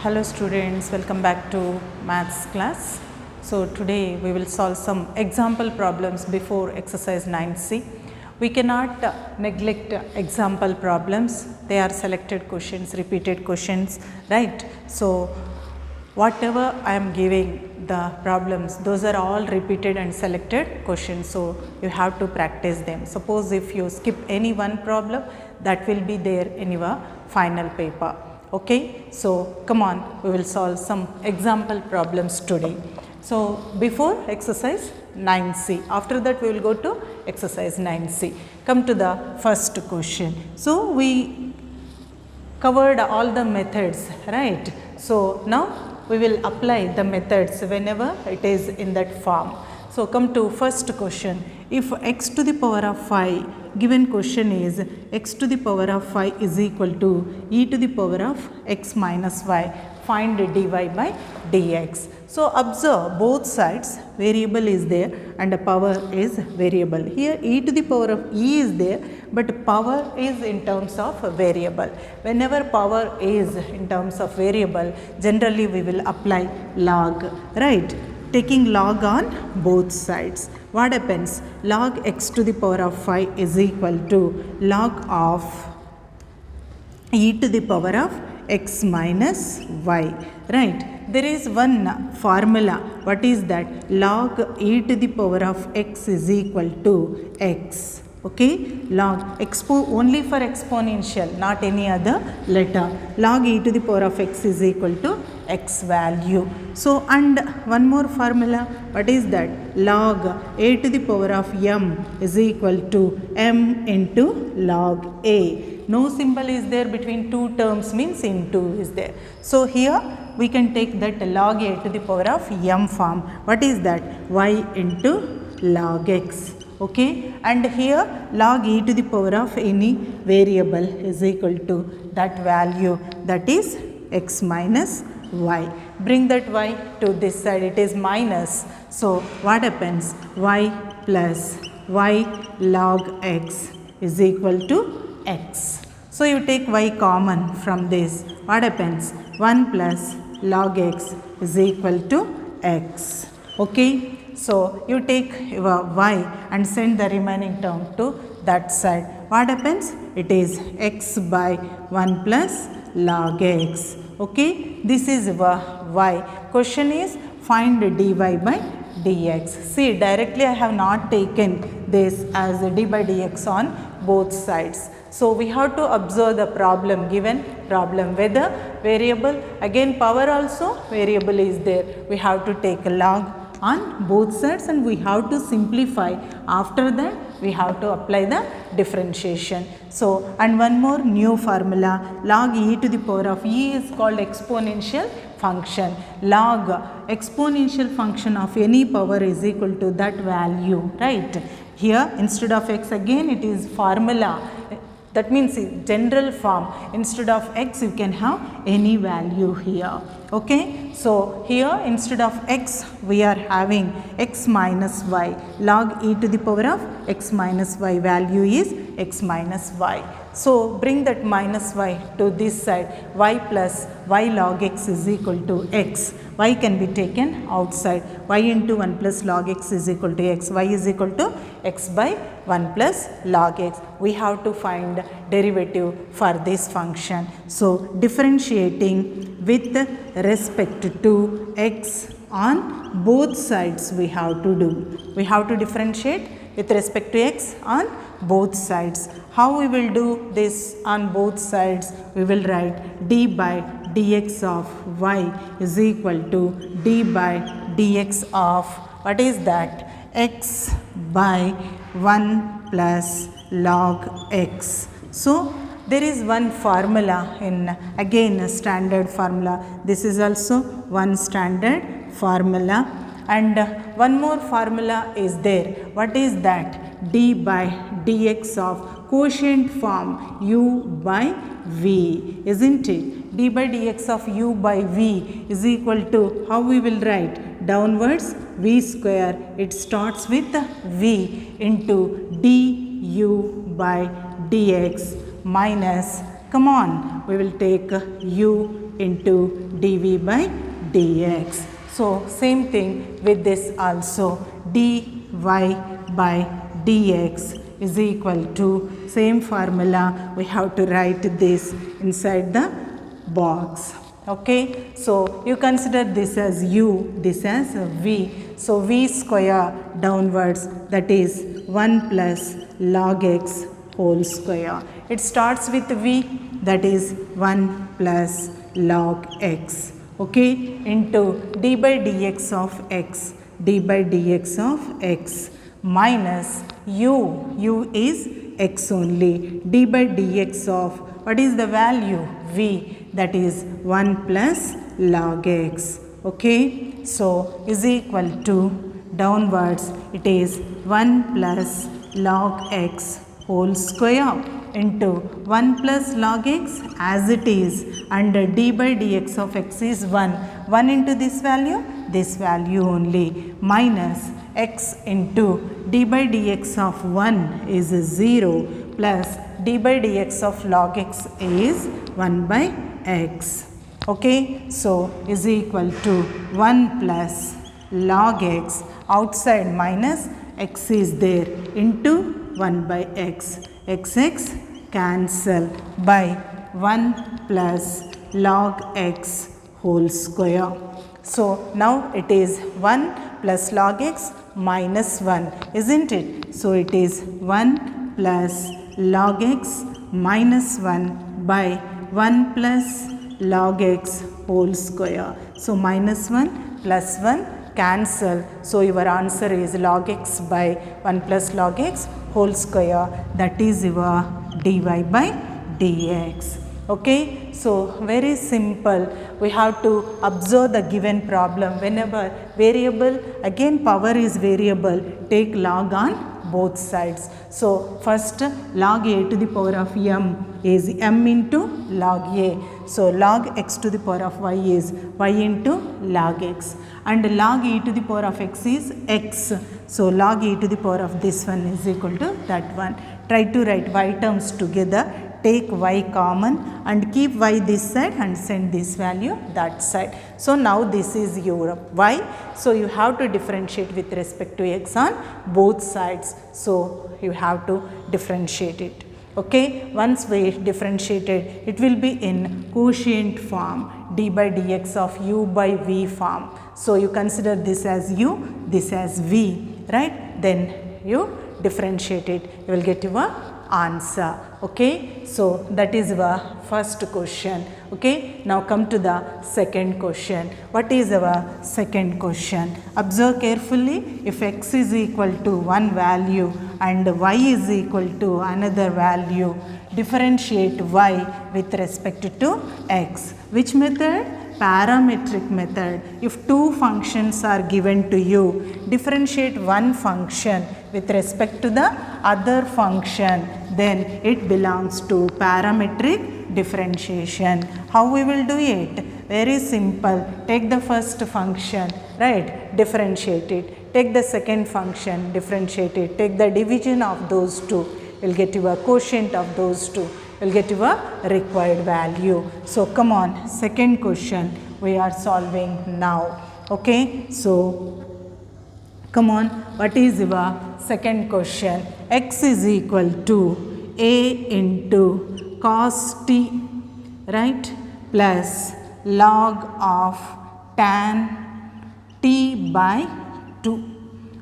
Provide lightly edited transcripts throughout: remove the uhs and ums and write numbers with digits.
Hello students, welcome back to maths class. So today we will solve some example problems before exercise 9C. We cannot neglect example problems. They are selected questions, repeated questions, right? So whatever I am giving the problems, those are all repeated and selected questions. So you have to practice them. Suppose if you skip any one problem, that will be there in your final paper. Okay, so come on, we will solve some example problems today. So before exercise 9C, after that we will go to exercise 9C. Come to the first question. So we covered all the methods, right? So now we will apply the methods whenever it is in that form. So come to first question. If x to the power of 5, given question is x to the power of 5 is equal to e to the power of x minus y, find dy by dx. So observe both sides, variable is there and power is variable. Here e to the power of e is there, but power is in terms of variable. Whenever power is in terms of variable, generally we will apply log, right? Taking log on both sides. What happens? Log x to the power of 5 is equal to log of e to the power of x minus y, right? There is one formula. What is that? Log e to the power of x is equal to x. Okay, log only for exponential, not any other letter. Log e to the power of x is equal to x value. So, and one more formula, what is that? Log a to the power of m is equal to m into log a. No symbol is there between two terms, means into is there. So, here we can take that log a to the power of m form. What is that? Y into log x. Okay, and here log e to the power of any variable is equal to that value, that is x minus y. Bring that y to this side, it is minus. So what happens? Y plus y log x is equal to x. So you take y common from this. What happens? 1 plus log x is equal to x. Okay. So you take your y and send the remaining term to that side. What happens? It is x by 1 plus log x. Okay. This is your y. Question is find dy by dx. See, directly I have not taken this as d by dx on both sides. So we have to observe the problem, given problem, whether variable, again power also variable is there. We have to take a log on both sides and we have to simplify. After that we have to apply the differentiation. So, and one more new formula, log e to the power of e is called exponential function. Log exponential function of any power is equal to that value, right? Here instead of x, again it is formula. That means general form, instead of x you can have any value here. Okay, so here instead of x we are having x minus y. Log e to the power of x minus y value is x minus y. So bring that minus y to this side, y plus y log x is equal to x. Y can be taken outside, y into 1 plus log x is equal to x, y is equal to x by 1 plus log x. We have to find derivative for this function. So differentiating with respect to x on both sides we have to do. We have to differentiate with respect to x on both sides. How we will do this on both sides? We will write d by dx of y is equal to d by dx of, what is that? X by 1 plus log x. So there is one formula in, again a standard formula. This is also one standard formula, and one more formula is there. What is that? D by dx of quotient form u by v, isn't it? D by dx of u by v is equal to, how we will write? Downwards v square, it starts with v into du by dx minus, come on, we will take u into dv by dx. So same thing with this also, dy by dx is equal to, same formula we have to write this inside the box. Okay, so you consider this as u, this as v. So v square downwards, that is 1 plus log x whole square. It starts with v, that is 1 plus log x. Okay, into d by dx of x, d by dx of x minus u is x only, d by dx of, what is the value? V, that is 1 plus log x. Okay, so is equal to, downwards it is 1 plus log x whole square into 1 plus log x as it is, and d by dx of x is 1. 1 into this value only, minus x into d by dx of 1 is 0 plus d by dx of log x is 1 by x. Okay, so is equal to 1 plus log x, outside minus x is there, into 1 by x, x cancel by 1 plus log x whole square. So now it is 1 plus log x minus 1, isn't it? So it is 1 plus log x minus 1 by 1 plus log x whole square. So minus 1 plus 1 cancel. So your answer is log x by 1 plus log x whole square, that is your dy by dx. Okay, so very simple. We have to observe the given problem. Whenever variable, again power is variable, take log on both sides. So first log a to the power of m is m into log a. So log x to the power of y is y into log x, and log e to the power of x is x. So log e to the power of this one is equal to that one. Try to write y terms together, take y common and keep y this side and send this value that side. So now this is your y. So you have to differentiate with respect to x on both sides. So you have to differentiate it. Okay, once we differentiated, it will be in quotient form, d by dx of u by v form. So you consider this as u, this as v, right? Then you differentiate it, you will get your answer. Okay, so that is our first question. Okay, now come to the second question. What is our second question? Observe carefully. If x is equal to one value and y is equal to another value, differentiate y with respect to x. Which method? Parametric method. If two functions are given to you, differentiate one function with respect to the other function, then it belongs to parametric differentiation. How we will do it? Very simple. Take the first function, right? Differentiate it. Take the second function, differentiate it. Take the division of those two. You will get your quotient of those two. You will get your required value. So come on, second question we are solving now. Okay, so come on, what is your second question? X is equal to a into cos t, right, plus log of tan t by 2.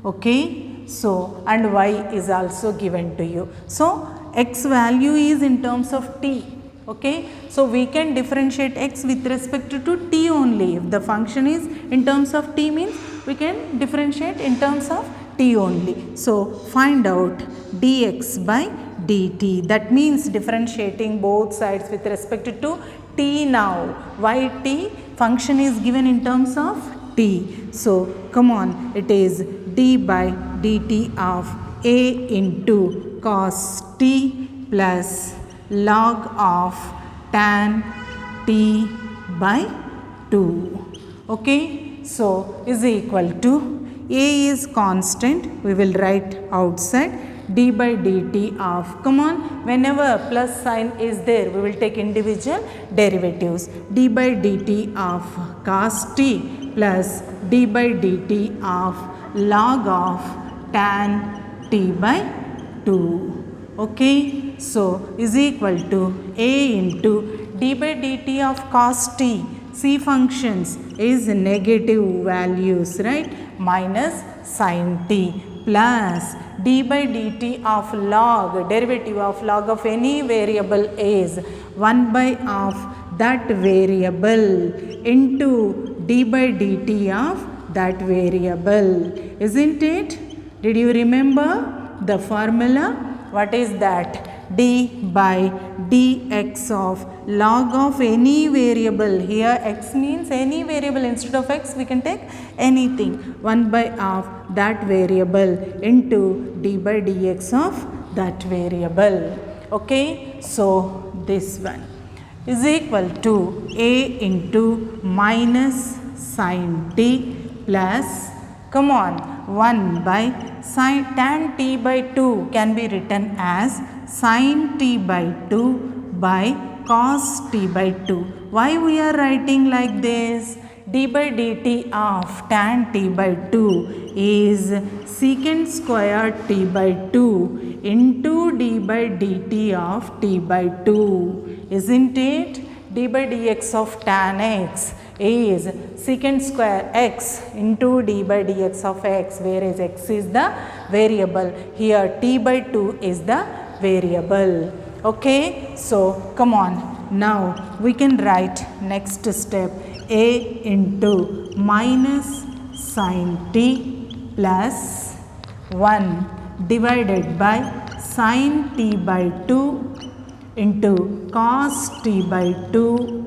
Okay, so and y is also given to you. So x value is in terms of t. Okay, so we can differentiate x with respect to t only. If the function is in terms of t, means we can differentiate in terms of t only. So find out dx by dt. That means differentiating both sides with respect to t now. Why t? Function is given in terms of t. So come on, it is d by dt of a into cos t plus log of tan t by 2. Okay, so is equal to a is constant, we will write outside, d by dt of, come on, whenever plus sign is there, we will take individual derivatives. D by dt of cos t plus d by dt of log of tan t by 2. Okay, so is equal to a into d by dt of cos t. C functions is negative values, right, minus sin t plus d by dt of log, derivative of log of any variable is 1 by of that variable into d by dt of that variable, isn't it? Did you remember the formula? What is that? D by dx of log of any variable. Here x means any variable. Instead of x we can take anything. 1 by of that variable into d by dx of that variable. Okay, so this one is equal to a into minus sin t plus, come on, 1 by sin tan t by 2 can be written as sin t by 2 by cos t by 2. Why we are writing like this? D by dt of tan t by 2 is secant square t by 2 into d by dt of t by 2, isn't it? D by dx of tan x is secant square x into d by dx of x, whereas x is the variable. Here t by 2 is the variable. Okay, so come on, now we can write next step, a into minus sin t plus 1 divided by sin t by 2 into cos t by 2.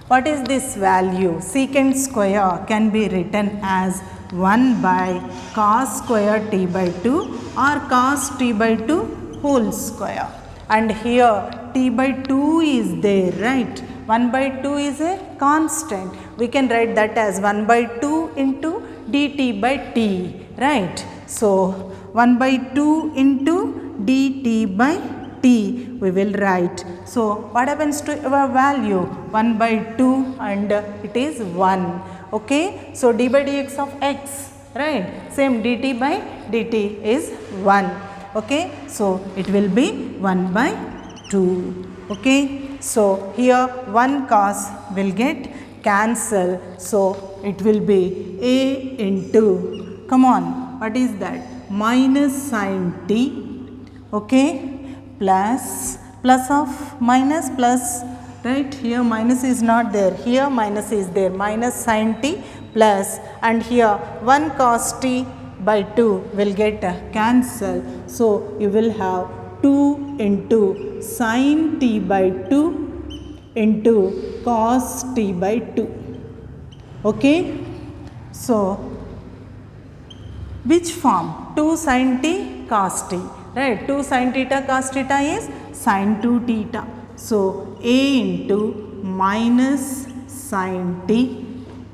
What is this value? Secant square can be written as 1 by cos square t by 2 or cos t by 2 whole square. And here t by 2 is there, right? 1 by 2 is a constant. We can write that as 1 by 2 into dt by t, right? So 1 by 2 into dt by t we will write. So what happens to our value? 1 by 2 and it is 1. Okay, so d by dx of x, right, same dt by dt is 1. Okay, so it will be 1 by 2. Okay, so here 1 cos will get cancel, so it will be a into, come on, what is that, minus sin t, okay, plus of minus plus, right, here minus is not there, here minus is there, minus sin t plus, and here 1 cos t by 2 will get cancel. So you will have 2 into sin t by 2 into cos t by 2. Okay, so which form? 2 sin t cos t, right? 2 sin theta cos theta is sin 2 theta. So a into minus sin t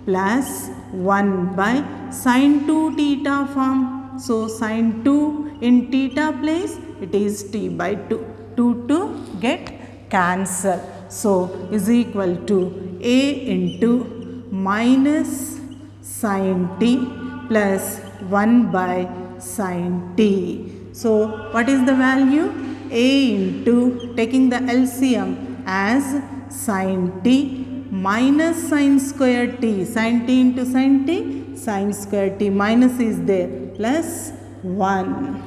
plus 1 by sin 2 theta form. So sin 2 in theta place it is t by 2. 2 to get cancel. So is equal to a into minus sin t plus 1 by sin t. So what is the value? A into, taking the LCM as sin t minus sin square t, sin t into sin t, sin square t, minus is there, plus 1.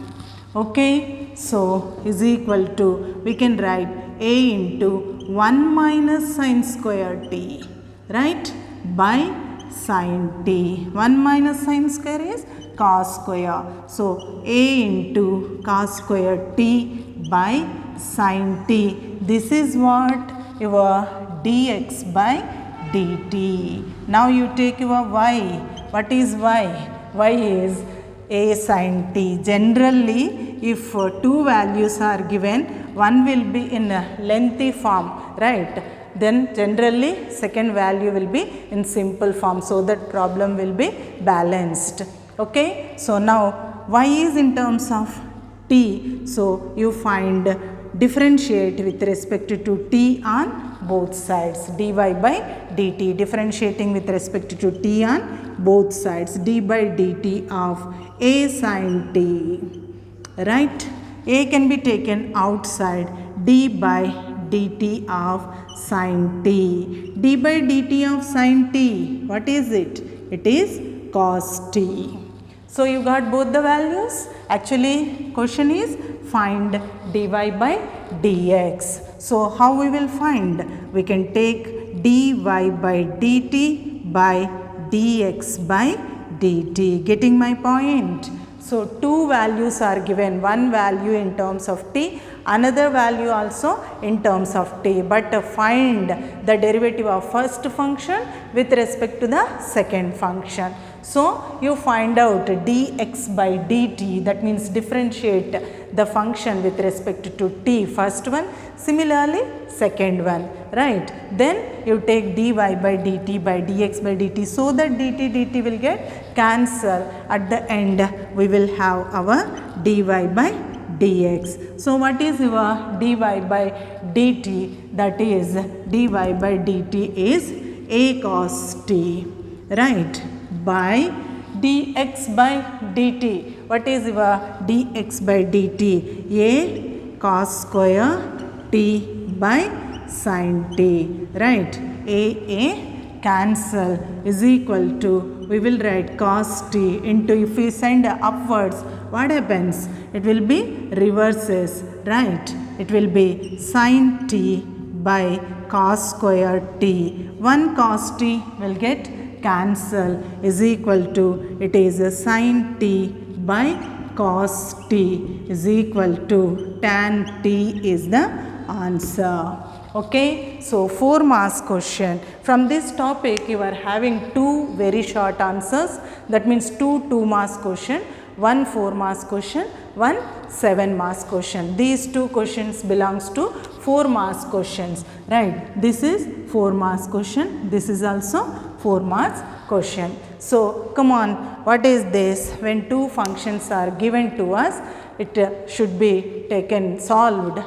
Okay, so is equal to, we can write a into 1 minus sin square t, right, by sin t. 1 minus sin square is cos square. So a into cos square t by sin t. This is what your dx by dt. Now you take your y. What is y? Y is a sin t. Generally, if two values are given, one will be in a lengthy form, right? Then generally second value will be in simple form, so that problem will be balanced. Okay, so now y is in terms of t, so you find differentiate with respect to t on both sides, dy by dt, differentiating with respect to t on both sides, d by dt of a sin t, right. A can be taken outside, d by dt of sin t. D by dt of sin t, what is it? It is cos t. So you got both the values. Actually question is find dy by dx. So how we will find? We can take dy by dt by dx by dt. Getting my point? So two values are given, one value in terms of t, another value also in terms of t, but find the derivative of first function with respect to the second function. So you find out dx by dt, that means differentiate the function with respect to t, first one, similarly second one, right. Then you take dy by dt by dx by dt, so that dt will get cancel. At the end we will have our dy by dx. So what is your dy by dt? That is dy by dt is a cos t, right, by dx by dt. What is your dx by dt? A cos square t by sin t, right. A cancel is equal to, we will write cos t into, if we send upwards, what happens? It will be reverses, right. It will be sin t by cos square t. 1 cos t will get cancel is equal to, it is a sin t by cos t is equal to tan t is the answer. Okay, so 4 marks question. From this topic you are having 2 very short answers, that means 2 marks question, 1 4 marks question, 1 7 marks question. These 2 questions belongs to 4 marks questions, right. This is 4 marks question, this is also 4 marks question. So come on, what is this? When 2 functions are given to us, it should be taken solved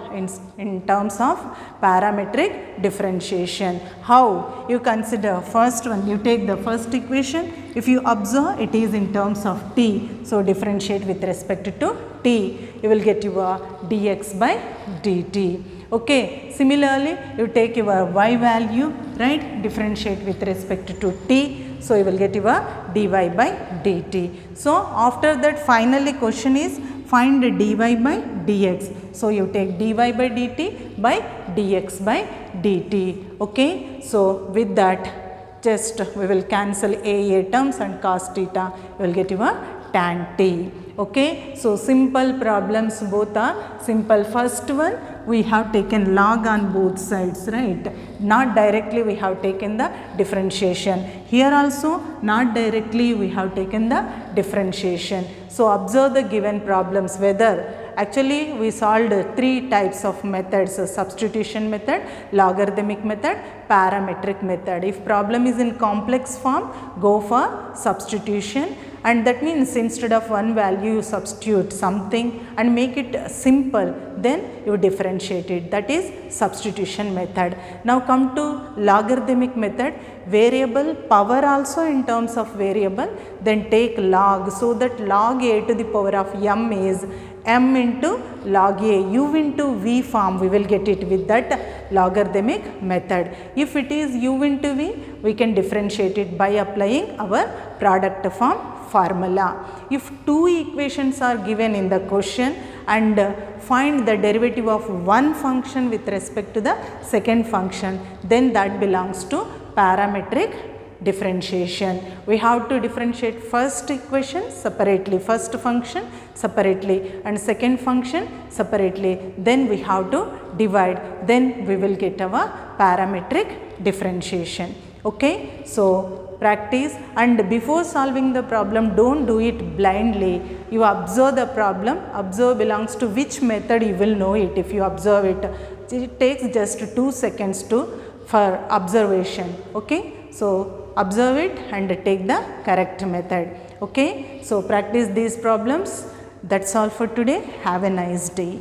in terms of parametric differentiation. How? You consider first one, you take the first equation, if you observe it is in terms of t, so differentiate with respect to t, you will get your dx by dt. Okay, similarly you take your y value, right, differentiate with respect to t, so you will get your dy by dt. So after that finally question is find dy by dx, so you take dy by dt by dx by dt. Okay, so with that just we will cancel a terms and cos theta, you will get your tan t. Okay, so simple problems both are simple. First one we have taken log on both sides, right, not directly we have taken the differentiation. Here also not directly we have taken the differentiation. So observe the given problems, whether actually we solved 3 types of methods, substitution method, logarithmic method, parametric method. If problem is in complex form, go for substitution, and that means instead of one value you substitute something and make it simple, then you differentiate it, that is substitution method. Now come to logarithmic method, variable power also in terms of variable, then take log, so that log a to the power of m is m into log a, u into v form we will get it with that logarithmic method. If it is u into v, we can differentiate it by applying our product form formula. If 2 equations are given in the question and find the derivative of one function with respect to the second function, then that belongs to parametric differentiation. We have to differentiate first equation separately, first function separately and second function separately, then we have to divide, then we will get our parametric differentiation. Okay, so practice, and before solving the problem don't do it blindly, you observe the problem, observe belongs to which method, you will know it if you observe it. It takes just 2 seconds for observation. Okay, so observe it and take the correct method. Okay, so practice these problems. That's all for today. Have a nice day.